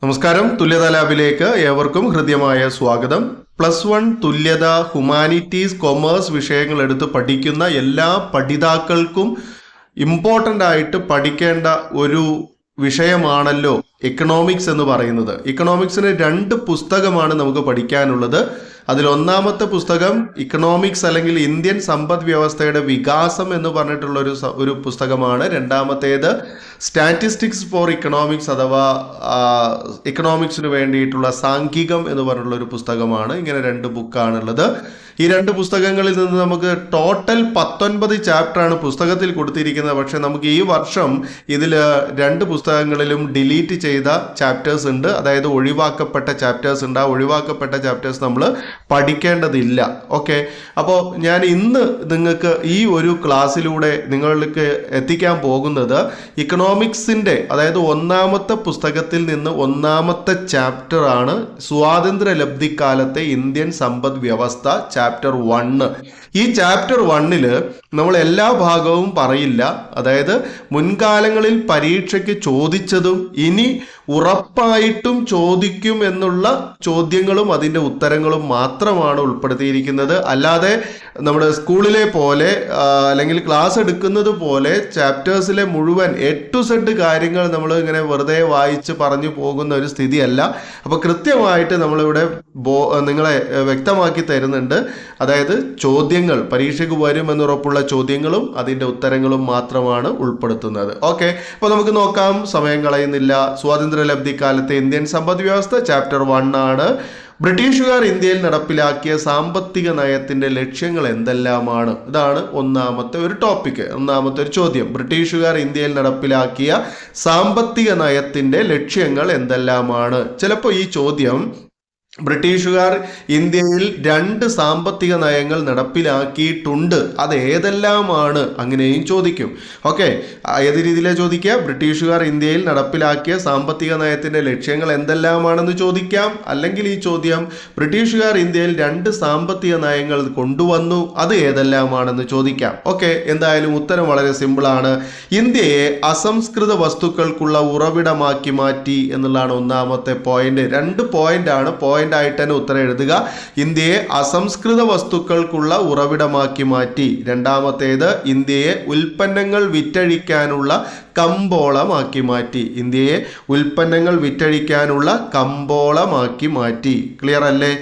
നമസ്കാരം. തുല്യതാ ലാബിലേക്ക് ഏവർക്കും ഹൃദ്യമായ സ്വാഗതം. +1 തുല്യത, ഹ്യൂമാനിറ്റീസ്, കൊമേഴ്സ് വിഷയങ്ങൾ എടുത്ത് പഠിക്കുന്ന എല്ലാ പഠിതാക്കൾക്കും ഇമ്പോർട്ടൻ്റ് ആയിട്ട് പഠിക്കേണ്ട ഒരു വിഷയമാണല്ലോ എക്കണോമിക്സ് എന്ന് പറയുന്നത്. ഇക്കണോമിക്സിന് 2 പുസ്തകമാണ് നമുക്ക് പഠിക്കാനുള്ളത്. അതിൽ ഒന്നാമത്തെ പുസ്തകം ഇക്കണോമിക്സ് അല്ലെങ്കിൽ ഇന്ത്യൻ സമ്പദ് വ്യവസ്ഥയുടെ വികാസം എന്ന് പറഞ്ഞിട്ടുള്ള ഒരു പുസ്തകമാണ്. രണ്ടാമത്തേത് സ്റ്റാറ്റിസ്റ്റിക്സ് ഫോർ ഇക്കണോമിക്സ് അഥവാ ഇക്കണോമിക്സിന് വേണ്ടിയിട്ടുള്ള സാംഖികം എന്ന് പറഞ്ഞിട്ടുള്ള ഒരു പുസ്തകമാണ്. ഇങ്ങനെ 2 ബുക്കാണുള്ളത്. ഈ 2 പുസ്തകങ്ങളിൽ നിന്ന് നമുക്ക് ടോട്ടൽ 19 ചാപ്റ്ററാണ് പുസ്തകത്തിൽ കൊടുത്തിരിക്കുന്നത്. പക്ഷെ നമുക്ക് ഈ വർഷം ഇതിൽ 2 പുസ്തകങ്ങളിലും ഡിലീറ്റ് ചെയ്ത ചാപ്റ്റേഴ്സ് ഉണ്ട്, അതായത് ഒഴിവാക്കപ്പെട്ട ചാപ്റ്റേഴ്സ് ഉണ്ട്. ആ ഒഴിവാക്കപ്പെട്ട ചാപ്റ്റേഴ്സ് നമ്മൾ പഠിക്കേണ്ടതില്ല. ഓക്കെ, അപ്പോൾ ഞാൻ ഇന്ന് നിങ്ങൾക്ക് ഈ ഒരു ക്ലാസ്സിലൂടെ നിങ്ങൾക്ക് എത്തിക്കാൻ പോകുന്നത് ഇക്കണോമിക്സിൻ്റെ, അതായത് ഒന്നാമത്തെ പുസ്തകത്തിൽ നിന്ന് ഒന്നാമത്തെ ചാപ്റ്റർ ആണ് സ്വാതന്ത്ര്യ ലബ്ധിക്കാലത്തെ ഇന്ത്യൻ സമ്പദ് വ്യവസ്ഥ, ചാപ്റ്റർ 1. ഈ ചാപ്റ്റർ 1 നമ്മൾ എല്ലാ ഭാഗവും പറയില്ല. അതായത് മുൻകാലങ്ങളിൽ പരീക്ഷയ്ക്ക് ചോദിച്ചതും ഇനി ഉറപ്പായിട്ടും ചോദിക്കും എന്നുള്ള ചോദ്യങ്ങളും അതിൻ്റെ ഉത്തരങ്ങളും മാത്രമാണ് ഉൾപ്പെടുത്തിയിരിക്കുന്നത്. അല്ലാതെ നമ്മുടെ സ്കൂളിലെ പോലെ അല്ലെങ്കിൽ ക്ലാസ് എടുക്കുന്നത് പോലെ ചാപ്റ്റേഴ്സിലെ മുഴുവൻ A to Z കാര്യങ്ങൾ നമ്മൾ ഇങ്ങനെ വെറുതെ വായിച്ച് പറഞ്ഞു പോകുന്ന ഒരു സ്ഥിതിയല്ല. അപ്പോൾ കൃത്യമായിട്ട് നമ്മളിവിടെ നിങ്ങളെ വ്യക്തമാക്കി തരുന്നുണ്ട്. അതായത് ചോദ്യങ്ങൾ പരീക്ഷയ്ക്ക് വരുമെന്നുറപ്പുള്ള ചോദ്യങ്ങളും അതിൻ്റെ ഉത്തരങ്ങളും മാത്രമാണ് ഉൾപ്പെടുത്തുന്നത്. ഓക്കെ, അപ്പോൾ നമുക്ക് നോക്കാം, സമയം കളയുന്നില്ല. സ്വാതന്ത്ര്യലബ്ധിക്കാലത്തെ ഇന്ത്യൻ സമ്പദ് വ്യവസ്ഥ, ചാപ്റ്റർ 1 ആണ്. ബ്രിട്ടീഷുകാർ ഇന്ത്യയിൽ നടപ്പിലാക്കിയ സാമ്പത്തിക നയത്തിന്റെ ലക്ഷ്യങ്ങൾ എന്തെല്ലാമാണ്? ഇതാണ് ഒന്നാമത്തെ ഒരു ടോപ്പിക്, ഒന്നാമത്തെ ഒരു ചോദ്യം. ബ്രിട്ടീഷുകാർ ഇന്ത്യയിൽ നടപ്പിലാക്കിയ സാമ്പത്തിക നയത്തിന്റെ ലക്ഷ്യങ്ങൾ എന്തെല്ലാമാണ്? ചിലപ്പോൾ ഈ ചോദ്യം ബ്രിട്ടീഷുകാർ ഇന്ത്യയിൽ 2 സാമ്പത്തിക നയങ്ങൾ നടപ്പിലാക്കിയിട്ടുണ്ട്, അത് ഏതെല്ലാമാണ് അങ്ങനെയും ചോദിക്കും. ഓക്കെ, ഏത് രീതിയിലാണ് ചോദിക്കുക? ബ്രിട്ടീഷുകാർ ഇന്ത്യയിൽ നടപ്പിലാക്കിയ സാമ്പത്തിക നയത്തിന്റെ ലക്ഷ്യങ്ങൾ എന്തെല്ലാമാണെന്ന് ചോദിക്കാം. അല്ലെങ്കിൽ ഈ ചോദ്യം ബ്രിട്ടീഷുകാർ ഇന്ത്യയിൽ 2 സാമ്പത്തിക നയങ്ങൾ കൊണ്ടുവന്നു, അത് ഏതെല്ലാമാണെന്ന് ചോദിക്കാം. ഓക്കെ, എന്തായാലും ഉത്തരം വളരെ സിമ്പിളാണ്. ഇന്ത്യയെ അസംസ്കൃത വസ്തുക്കൾക്കുള്ള ഉറവിടമാക്കി മാറ്റി എന്നുള്ളതാണ് ഒന്നാമത്തെ പോയിന്റ്. 2 പോയിന്റാണ്. ആയിട്ട് തന്നെ ഉത്തരം എഴുതുക. ഇന്ത്യയെ അസംസ്കൃത വസ്തുക്കൾക്കുള്ള ഉറവിടമാക്കി മാറ്റി. രണ്ടാമത്തേത് ഇന്ത്യയെ ഉൽപ്പന്നങ്ങൾ വിറ്റഴിക്കാനുള്ള കമ്പോളമാക്കി മാറ്റി. ഇന്ത്യയെ ഉൽപ്പന്നങ്ങൾ വിറ്റഴിക്കാനുള്ള കമ്പോളമാക്കി മാറ്റി. ക്ലിയർ അല്ലേ?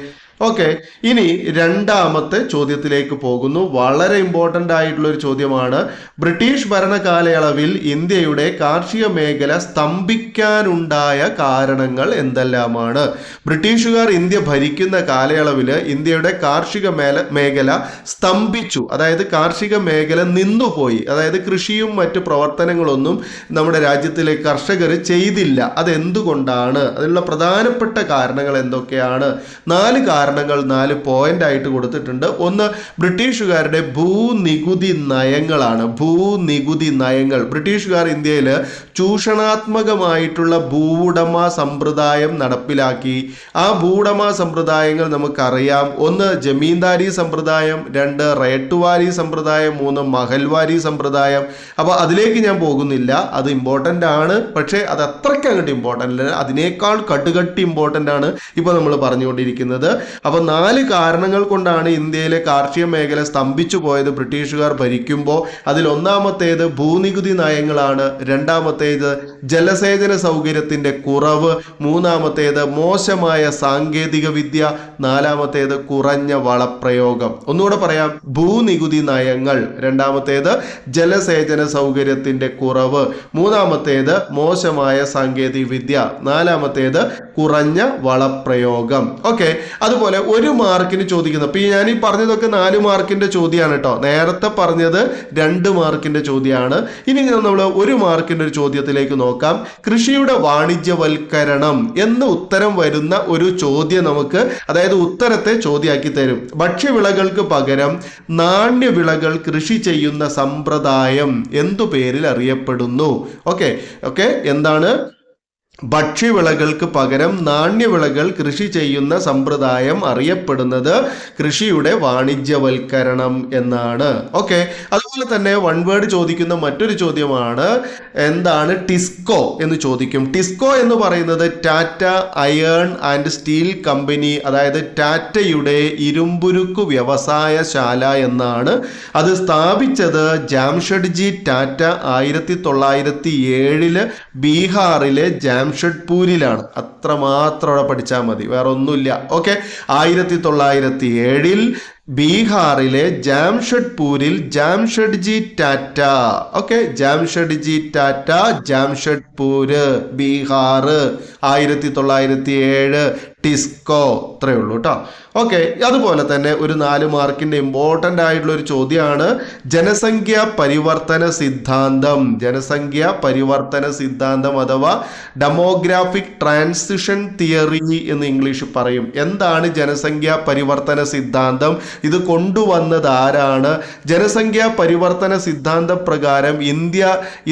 ഓക്കെ, ഇനി രണ്ടാമത്തെ ചോദ്യത്തിലേക്ക് പോകുന്നു. വളരെ ഇമ്പോർട്ടൻ്റ് ആയിട്ടുള്ള ഒരു ചോദ്യമാണ്. ബ്രിട്ടീഷ് ഭരണ കാലയളവിൽ ഇന്ത്യയുടെ കാർഷിക മേഖല സ്തംഭിക്കാനുണ്ടായ കാരണങ്ങൾ എന്തെല്ലാമാണ്? ബ്രിട്ടീഷുകാർ ഇന്ത്യ ഭരിക്കുന്ന കാലയളവിൽ ഇന്ത്യയുടെ കാർഷിക മേഖല സ്തംഭിച്ചു, അതായത് കാർഷിക മേഖല നിന്നുപോയി. അതായത് കൃഷിയും മറ്റു പ്രവർത്തനങ്ങളൊന്നും നമ്മുടെ രാജ്യത്തിലെ കർഷകർ ചെയ്തില്ല. അതെന്തുകൊണ്ടാണ്? അതിനുള്ള പ്രധാനപ്പെട്ട കാരണങ്ങൾ എന്തൊക്കെയാണ്? 4 പോയിന്റ് ആയിട്ട് കൊടുത്തിട്ടുണ്ട്. ഒന്ന്, ബ്രിട്ടീഷുകാരുടെ ഭൂനികുതി നയങ്ങളാണ്. ഭൂനികുതി നയങ്ങൾ. ബ്രിട്ടീഷുകാർ ഇന്ത്യയിൽ ചൂഷണാത്മകമായിട്ടുള്ള ഭൂവുടമ സമ്പ്രദായം നടപ്പിലാക്കി. ആ ഭൂവുടമ സമ്പ്രദായങ്ങൾ നമുക്കറിയാം. 1 ജമീന്ദാരി സമ്പ്രദായം, 2 റേട്ടുവാരി സമ്പ്രദായം, 3 മഹൽവാരി സമ്പ്രദായം. അപ്പോൾ അതിലേക്ക് ഞാൻ പോകുന്നില്ല, അത് ഇമ്പോർട്ടൻ്റ് ആണ്. പക്ഷേ അത് അത്രയ്ക്ക് അങ്ങോട്ട് ഇമ്പോർട്ടൻ്റ് അല്ല, അതിനേക്കാൾ കടുകട്ടി ഇമ്പോർട്ടൻ്റ് ആണ് ഇപ്പോൾ നമ്മൾ പറഞ്ഞുകൊണ്ടിരിക്കുന്നത്. അപ്പോൾ 4 കാരണങ്ങൾ കൊണ്ടാണ് ഇന്ത്യയിലെ കാർഷിക മേഖല സ്തംഭിച്ചു പോയത് ബ്രിട്ടീഷുകാർ ഭരിക്കുമ്പോൾ. അതിൽ ഒന്നാമത്തേത് ഭൂനികുതി നയങ്ങളാണ്. രണ്ടാമത്തേത് ജലസേചന സൗകര്യത്തിന്റെ കുറവ്. മൂന്നാമത്തേത് മോശമായ സാങ്കേതിക വിദ്യ. നാലാമത്തേത് കുറഞ്ഞ വളപ്രയോഗം. ഒന്നുകൂടെ പറയാം, ഭൂനികുതി നയങ്ങൾ. രണ്ടാമത്തേത് ജലസേചന സൗകര്യത്തിന്റെ കുറവ്. മൂന്നാമത്തേത് മോശമായ സാങ്കേതിക വിദ്യ. നാലാമത്തേത് കുറഞ്ഞ വളപ്രയോഗം. ഓക്കെ, അതുപോലെ 1 മാർക്കിന് ചോദിക്കുന്നത്, അപ്പോൾ ഞാൻ ഈ പറഞ്ഞതൊക്കെ 4 മാർക്കിന്റെ ചോദ്യമാണ് കേട്ടോ. നേരത്തെ പറഞ്ഞത് 2 മാർക്കിന്റെ ചോദ്യമാണ്. ഇനി നമ്മൾ 1 മാർക്കിന്റെ ഒരു ചോദ്യത്തിലേക്ക് നോക്കാം. കൃഷിയുടെ വാണിജ്യവൽക്കരണം എന്ന് ഉത്തരം വരുന്ന ഒരു ചോദ്യം നമുക്ക്, അതായത് ഉത്തരത്തെ ചോദ്യമാക്കി തരും. ഭക്ഷ്യവിളകൾക്ക് പകരം നാണ്യവിളകൾ കൃഷി ചെയ്യുന്ന സമ്പ്രദായം എന്തു പേരിൽ അറിയപ്പെടുന്നു? ഓക്കെ, എന്താണ്? ഭക്ഷ്യവിളകൾക്ക് പകരം നാണ്യവിളകൾ കൃഷി ചെയ്യുന്ന സമ്പ്രദായം അറിയപ്പെടുന്നത് കൃഷിയുടെ വാണിജ്യവൽക്കരണം എന്നാണ്. ഓക്കെ, അതുപോലെ തന്നെ വൺ വേർഡ് ചോദിക്കുന്ന മറ്റൊരു ചോദ്യമാണ് എന്താണ് ടിസ്കോ എന്ന് ചോദിക്കും. ടിസ്കോ എന്ന് പറയുന്നത് Tata iron and steel company, അതായത് ടാറ്റയുടെ ഇരുമ്പുരുക്കു വ്യവസായശാല എന്നാണ്. അത് സ്ഥാപിച്ചത് ജാംഷഡ്ജി ടാറ്റ 1907 ബീഹാറിലെ ജാംഷഡ്പൂരിലാണ്. അത്രമാത്രം അവിടെ പഠിച്ചാൽ മതി, വേറെ ഒന്നുമില്ല. ഓക്കെ, 1907 ബീഹാറിലെ ജാംഷഡ്പൂരിൽ ജാംഷഡ്ജി ടാറ്റ, ഓക്കെ, ജാംഷഡ്ജി ടാറ്റ, ജാംഷഡ്പൂര്, ബീഹാർ, 1907. ടിസ്കോ, ഇത്രയേ ഉള്ളൂ കേട്ടോ. ഓക്കെ, അതുപോലെ തന്നെ ഒരു 4 മാർക്കിന്റെ ഇമ്പോർട്ടൻ്റ് ആയിട്ടുള്ള ഒരു ചോദ്യമാണ് ജനസംഖ്യാ പരിവർത്തന സിദ്ധാന്തം. ജനസംഖ്യാ പരിവർത്തന സിദ്ധാന്തം അഥവാ ഡെമോഗ്രാഫിക് ട്രാൻസിഷൻ തിയറി എന്ന് ഇംഗ്ലീഷ് പറയും. എന്താണ് ജനസംഖ്യാ പരിവർത്തന സിദ്ധാന്തം? ഇത് കൊണ്ടുവന്നത് ആരാണ്? ജനസംഖ്യാ പരിവർത്തന സിദ്ധാന്ത പ്രകാരം ഇന്ത്യ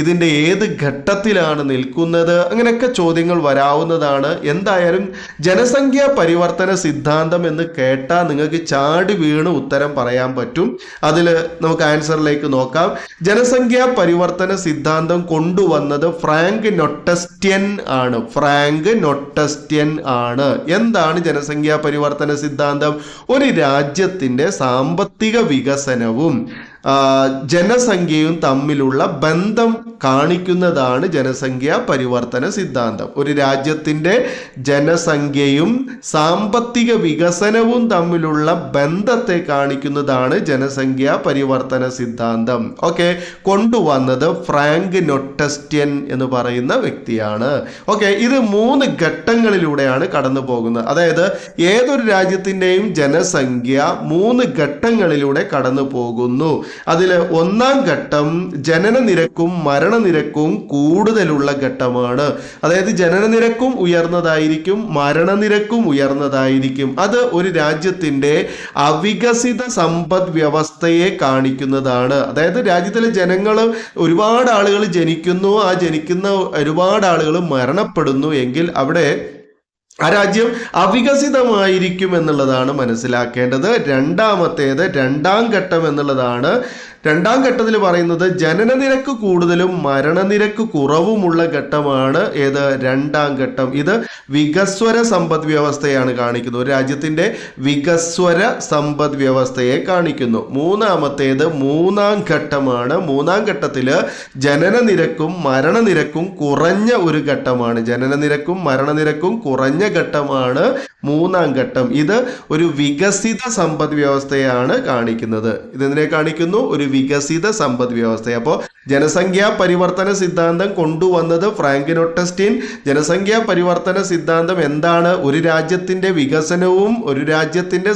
ഇതിൻ്റെ ഏത് ഘട്ടത്തിലാണ് നിൽക്കുന്നത്? അങ്ങനെയൊക്കെ ചോദ്യങ്ങൾ വരാവുന്നതാണ്. എന്തായാലും ജനസംഖ്യാ പരിവർത്തന സിദ്ധാന്തം എന്ന് കേട്ടാൽ നിങ്ങൾക്ക് ചാടി വീണ് ഉത്തരം പറയാൻ പറ്റും. അതിൽ നമുക്ക് ആൻസറിലേക്ക് നോക്കാം. ജനസംഖ്യാ പരിവർത്തന സിദ്ധാന്തം കൊണ്ടുവന്നത് ഫ്രാങ്ക് നൊട്ടസ്റ്റ്യൻ ആണ്. ഫ്രാങ്ക് നൊട്ടസ്റ്റ്യൻ ആണ്. എന്താണ് ജനസംഖ്യാ പരിവർത്തന സിദ്ധാന്തം? ഒരു രാജ്യത്തിൻ്റെ സാമ്പത്തിക വികസനവും ജനസംഖ്യയും തമ്മിലുള്ള ബന്ധം കാണിക്കുന്നതാണ് ജനസംഖ്യാ പരിവർത്തന സിദ്ധാന്തം. ഒരു രാജ്യത്തിൻ്റെ ജനസംഖ്യയും സാമ്പത്തിക വികസനവും തമ്മിലുള്ള ബന്ധത്തെ കാണിക്കുന്നതാണ് ജനസംഖ്യാ പരിവർത്തന സിദ്ധാന്തം. ഓക്കെ, കൊണ്ടുവന്നത് ഫ്രാങ്ക് നൊട്ടസ്റ്റ്യൻ എന്ന് പറയുന്ന വ്യക്തിയാണ്. ഓക്കെ, ഇത് 3 ഘട്ടങ്ങളിലൂടെയാണ് കടന്നു പോകുന്നത്. അതായത് ഏതൊരു രാജ്യത്തിൻ്റെയും ജനസംഖ്യ 3 ഘട്ടങ്ങളിലൂടെ കടന്നു പോകുന്നു. അതിൽ 1-ാം ഘട്ടം ജനന നിരക്കും മരണനിരക്കും കൂടുതലുള്ള ഘട്ടമാണ്. അതായത് ജനനനിരക്കും ഉയർന്നതായിരിക്കും, മരണനിരക്കും ഉയർന്നതായിരിക്കും. അത് ഒരു രാജ്യത്തിൻ്റെ അവികസിത സമ്പദ് വ്യവസ്ഥയെ കാണിക്കുന്നതാണ്. അതായത് രാജ്യത്തിലെ ജനങ്ങൾ, ഒരുപാട് ആളുകൾ ജനിക്കുന്നു, ആ ജനിക്കുന്ന ഒരുപാട് ആളുകൾ മരണപ്പെടുന്നു എങ്കിൽ അവിടെ ആ രാജ്യം അവികസിതമായിരിക്കും എന്നുള്ളതാണ് മനസ്സിലാക്കേണ്ടത്. രണ്ടാമത്തേത് 2-ാം ഘട്ടം എന്നുള്ളതാണ്. 2-ാം ഘട്ടത്തിൽ പറയുന്നത് ജനനനിരക്ക് കൂടുതലും മരണനിരക്ക് കുറവുമുള്ള ഘട്ടമാണ്. ഏത്? 2-ാം ഘട്ടം. ഇത് വികസ്വര സമ്പദ് വ്യവസ്ഥയാണ് കാണിക്കുന്നത്. ഒരു രാജ്യത്തിൻ്റെ വികസ്വര സമ്പദ് വ്യവസ്ഥയെ കാണിക്കുന്നു. 3-ാമത്തേത് 3-ാം ഘട്ടമാണ്. 3-ാം ഘട്ടത്തിൽ ജനനനിരക്കും മരണനിരക്കും കുറഞ്ഞ ഒരു ഘട്ടമാണ്. ജനനനിരക്കും മരണനിരക്കും കുറഞ്ഞ ഘട്ടമാണ് 3-ാം ഘട്ടം. ഇത് ഒരു വികസിത സമ്പദ് വ്യവസ്ഥയാണ് കാണിക്കുന്നത്. ഇതെന്തിനെ കാണിക്കുന്നു? ഒരു വികസിത സമ്പദ് വ്യവസ്ഥ. അപ്പോൾ ജനസംഖ്യാ പരിവർത്തന സിദ്ധാന്തം കൊണ്ടുവന്നത് ഫ്രാങ്ക് നൊട്ടസ്റ്റ്യൻ. ജനസംഖ്യാ പരിവർത്തന സിദ്ധാന്തം എന്താണ്? ഒരു രാജ്യത്തിൻ്റെ വികസനവും ഒരു രാജ്യത്തിൻ്റെ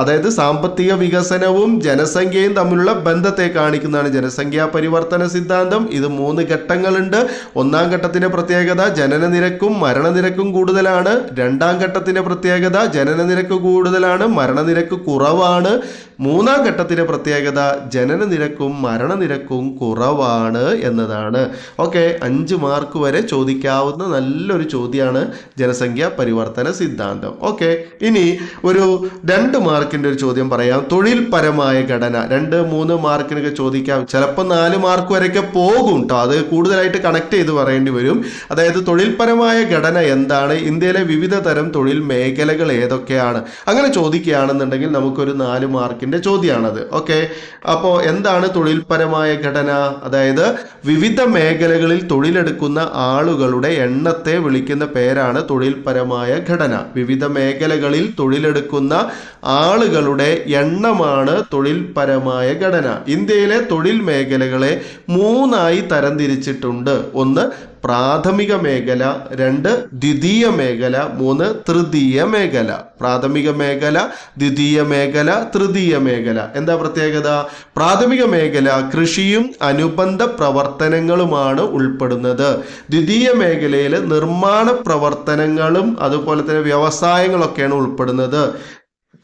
അതായത് സാമ്പത്തിക വികസനവും ജനസംഖ്യയും തമ്മിലുള്ള ബന്ധത്തെ കാണിക്കുന്നതാണ് ജനസംഖ്യാ പരിവർത്തന സിദ്ധാന്തം. ഇത് 3 ഘട്ടങ്ങളുണ്ട്. 1-ാം ഘട്ടത്തിൻ്റെ പ്രത്യേകത ജനനനിരക്കും മരണനിരക്കും കൂടുതലാണ്. 2-ാം ഘട്ടത്തിൻ്റെ പ്രത്യേകത ജനനനിരക്ക് കൂടുതലാണ്, മരണനിരക്ക് കുറവാണ്. 3-ാം ഘട്ടത്തിൻ്റെ പ്രത്യേകത ജനനനിരക്കും മരണനിരക്കും കുറവാണ് എന്നതാണ്. ഓക്കെ, 5 മാർക്ക് വരെ ചോദിക്കാവുന്ന നല്ലൊരു ചോദ്യമാണ് ജനസംഖ്യാ പരിവർത്തന സിദ്ധാന്തം. ഓക്കെ, ഇനി ഒരു 2 മാർക്കിൻ്റെ ഒരു ചോദ്യം പറയാം. തൊഴിൽപരമായ ഘടന 2-3 മാർക്കിനൊക്കെ ചോദിക്കാം. ചിലപ്പോൾ 4 മാർക്ക് വരെയൊക്കെ പോകും കേട്ടോ. അത് കൂടുതലായിട്ട് കണക്ട് ചെയ്ത് പറയേണ്ടി വരും. അതായത് തൊഴിൽപരമായ ഘടന എന്താണ്? ഇന്ത്യയിലെ വിവിധ തരം തൊഴിൽ മേഖലകൾ ഏതൊക്കെയാണ്? അങ്ങനെ ചോദിക്കുകയാണെന്നുണ്ടെങ്കിൽ നമുക്കൊരു 4 മാർക്കിൻ്റെ ചോദ്യമാണത്. ഓക്കെ, അപ്പോൾ എന്താണ് തൊഴിൽപരമായ ഘടന? അതായത് വിവിധ മേഖലകളിൽ തൊഴിലെടുക്കുന്ന ആളുകളുടെ എണ്ണത്തെ വിളിക്കുന്ന പേരാണ് തൊഴിൽപരമായ ഘടന. വിവിധ മേഖലകളിൽ തൊഴിലെടുക്കുന്ന ആളുകളുടെ എണ്ണമാണ് തൊഴിൽപരമായ ഘടന. ഇന്ത്യയിലെ തൊഴിൽ മേഖലകളെ 3 തരംതിരിച്ചിട്ടുണ്ട്. 1 പ്രാഥമിക മേഖല, 2 ദ്വിതീയ മേഖല, 3 തൃതീയ മേഖല. പ്രാഥമിക മേഖല, ദ്വിതീയ മേഖല, തൃതീയ മേഖല. എന്താ പ്രത്യേകത? പ്രാഥമിക മേഖല കൃഷിയും അനുബന്ധ പ്രവർത്തനങ്ങളുമാണ് ഉൾപ്പെടുന്നത്. ദ്വിതീയ മേഖലയിൽ നിർമ്മാണ പ്രവർത്തനങ്ങളും അതുപോലെ തന്നെ വ്യവസായങ്ങളൊക്കെയാണ് ഉൾപ്പെടുന്നത്.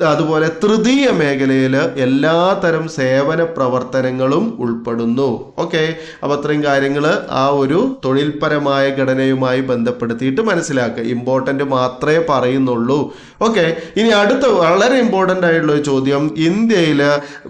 അതുപോലെ തൃതീയ മേഖലയിൽ എല്ലാത്തരം സേവന പ്രവർത്തനങ്ങളും ഉൾപ്പെടുന്നു. ഓക്കെ, അപ്പോൾ അത്രയും കാര്യങ്ങൾ ആ ഒരു തൊഴിൽപരമായ ഘടനയുമായി ബന്ധപ്പെടുത്തിയിട്ട് മനസ്സിലാക്കുക. ഇമ്പോർട്ടൻ്റ് മാത്രമേ പറയുന്നുള്ളൂ. ഓക്കെ, ഇനി അടുത്ത വളരെ ഇമ്പോർട്ടൻ്റ് ആയിട്ടുള്ള ഒരു ചോദ്യം, ഇന്ത്യയിൽ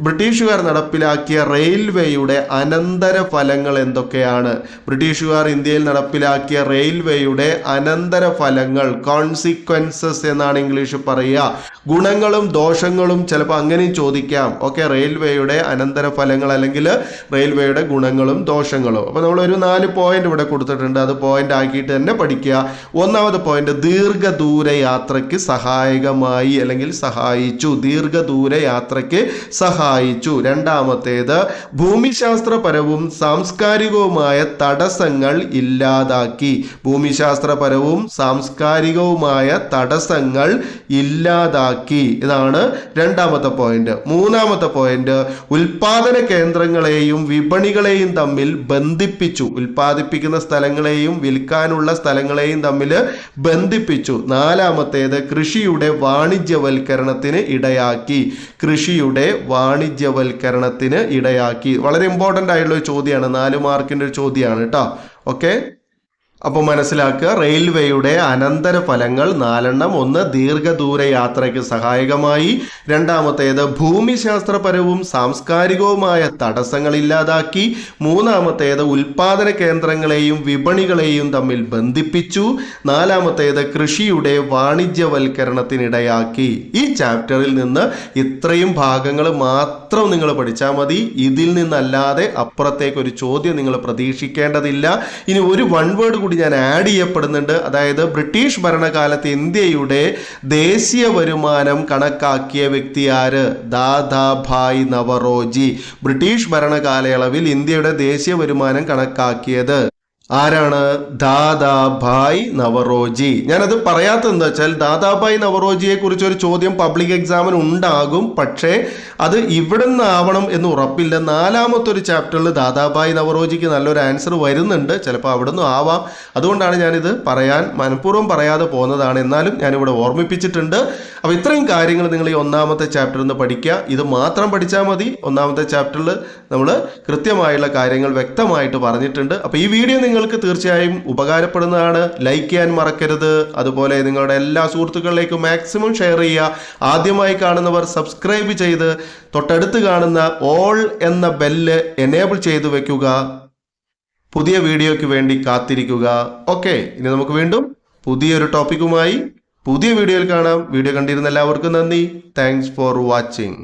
ബ്രിട്ടീഷുകാർ നടപ്പിലാക്കിയ റെയിൽവേയുടെ അനന്തര ഫലങ്ങൾ എന്തൊക്കെയാണ്? ബ്രിട്ടീഷുകാർ ഇന്ത്യയിൽ നടപ്പിലാക്കിയ റെയിൽവേയുടെ അനന്തര ഫലങ്ങൾ, കോൺസിക്വൻസസ് എന്നാണ് ഇംഗ്ലീഷ് പറയുക. ഗുണങ്ങളും ദോഷങ്ങളും ചിലപ്പോൾ അങ്ങനെയും ചോദിക്കാം. ഓക്കെ, റെയിൽവേയുടെ അനന്തര ഫലങ്ങൾ അല്ലെങ്കിൽ റെയിൽവേയുടെ ഗുണങ്ങളും ദോഷങ്ങളും. അപ്പോൾ നമ്മളൊരു 4 പോയിന്റ് ഇവിടെ കൊടുത്തിട്ടുണ്ട്. അത് പോയിന്റ് ആക്കിയിട്ട് തന്നെ പഠിക്കുക. ഒന്നാമത്തെ പോയിന്റ്, ദീർഘദൂര യാത്രയ്ക്ക് സഹായകമായി അല്ലെങ്കിൽ സഹായിച്ചു. ദീർഘദൂര യാത്രയ്ക്ക് സഹായിച്ചു. രണ്ടാമത്തേത്, ഭൂമിശാസ്ത്രപരവും സാംസ്കാരികവുമായ തടസ്സങ്ങൾ ഇല്ലാതാക്കി. ഭൂമിശാസ്ത്രപരവും സാംസ്കാരികവുമായ തടസ്സങ്ങൾ ഇല്ലാതാക്കി. ഇതാണ് രണ്ടാമത്തെ പോയിന്റ്. മൂന്നാമത്തെ പോയിന്റ്, ഉൽപാദന കേന്ദ്രങ്ങളെയും വിപണികളെയും തമ്മിൽ ബന്ധിപ്പിച്ചു. ഉൽപ്പാദിപ്പിക്കുന്ന സ്ഥലങ്ങളെയും വിൽക്കാനുള്ള സ്ഥലങ്ങളെയും തമ്മിൽ ബന്ധിപ്പിച്ചു. നാലാമത്തേത്, കൃഷിയുടെ വാണിജ്യവൽക്കരണത്തിന് ഇടയാക്കി. കൃഷിയുടെ വാണിജ്യവൽക്കരണത്തിന് ഇടയാക്കി. വളരെ ഇമ്പോർട്ടൻ്റ് ആയിട്ടുള്ള ഒരു ചോദ്യമാണ്, 4 മാർക്കിൻ്റെ ഒരു ചോദ്യമാണ് കേട്ടോ. ഓക്കെ, അപ്പോൾ മനസ്സിലാക്കുക, റെയിൽവേയുടെ അനന്തര ഫലങ്ങൾ 4. ഒന്ന്, ദീർഘദൂര യാത്രയ്ക്ക് സഹായകമായി. രണ്ടാമത്തേത്, ഭൂമിശാസ്ത്രപരവും സാംസ്കാരികവുമായ തടസ്സങ്ങൾ ഇല്ലാതാക്കി. മൂന്നാമത്തേത്, ഉൽപാദന കേന്ദ്രങ്ങളെയും വിപണികളെയും തമ്മിൽ ബന്ധിപ്പിച്ചു. നാലാമത്തേത്, കൃഷിയുടെ വാണിജ്യവൽക്കരണത്തിനിടയാക്കി. ഈ ചാപ്റ്ററിൽ നിന്ന് ഇത്രയും ഭാഗങ്ങൾ മാത്രം നിങ്ങൾ പഠിച്ചാൽ മതി. ഇതിൽ നിന്നല്ലാതെ അപ്പുറത്തേക്ക് ഒരു ചോദ്യം നിങ്ങൾ പ്രതീക്ഷിക്കേണ്ടതില്ല. ഇനി ഒരു 1 വേർഡ് ഞാൻ ആഡ് ചെയ്യപ്പെടുന്നുണ്ട്. അതായത് ബ്രിട്ടീഷ് ഭരണകാലത്ത് ഇന്ത്യയുടെ ദേശീയ വരുമാനം കണക്കാക്കിയ വ്യക്തി ആര്? ദാദാഭായ് നവറോജി. ബ്രിട്ടീഷ് ഭരണകാലയളവിൽ ഇന്ത്യയുടെ ദേശീയ വരുമാനം കണക്കാക്കിയത് ആരാണ്? ദാദാഭായ് നവറോജി. ഞാനത് പറയാത്തതെന്ന് വെച്ചാൽ ദാദാഭായ് നവറോജിയെ കുറിച്ച് ഒരു ചോദ്യം പബ്ലിക് എക്സാമിന് ഉണ്ടാകും, പക്ഷേ അത് ഇവിടെ നിന്നാവണം എന്ന് ഉറപ്പില്ല. 4ാമത്തെ ഒരു ചാപ്റ്ററിൽ ദാദാഭായ് നവറോജിക്ക് നല്ലൊരു ആൻസർ വരുന്നുണ്ട്, ചിലപ്പോൾ അവിടെ നിന്നും ആവാം. അതുകൊണ്ടാണ് ഞാനിത് പറയാൻ മനഃപൂർവ്വം പറയാതെ പോകുന്നതാണ്. എന്നാലും ഞാനിവിടെ ഓർമ്മിപ്പിച്ചിട്ടുണ്ട്. അപ്പോൾ ഇത്രയും കാര്യങ്ങൾ നിങ്ങൾ ഈ 1ാമത്തെ ചാപ്റ്ററിൽ നിന്ന് പഠിക്കുക. ഇത് മാത്രം പഠിച്ചാൽ മതി. 1ാമത്തെ ചാപ്റ്ററിൽ നമ്മൾ കൃത്യമായുള്ള കാര്യങ്ങൾ വ്യക്തമായിട്ട് പറഞ്ഞിട്ടുണ്ട്. അപ്പോൾ ഈ വീഡിയോ നിങ്ങൾക്ക് തീർച്ചയായും ഉപകാരപ്പെടുന്നതാണ്. ലൈക്ക് ചെയ്യാൻ മറക്കരുത്. അതുപോലെ നിങ്ങളുടെ എല്ലാ സുഹൃത്തുക്കളിലേക്കും മാക്സിമം ഷെയർ ചെയ്യുക. ആദ്യമായി കാണുന്നവർ സബ്സ്ക്രൈബ് ചെയ്ത് തൊട്ടടുത്ത് കാണുന്ന ഓൾ എന്ന ബെല്ല് എനേബിൾ ചെയ്തു വെക്കുക. പുതിയ വീഡിയോയ്ക്ക് വേണ്ടി കാത്തിരിക്കുക. ഓക്കെ, ഇനി നമുക്ക് വീണ്ടും പുതിയൊരു ടോപ്പിക്കുമായി പുതിയ വീഡിയോയിൽ കാണാം. വീഡിയോ കണ്ടിരുന്ന എല്ലാവർക്കും നന്ദി. Thanks for watching.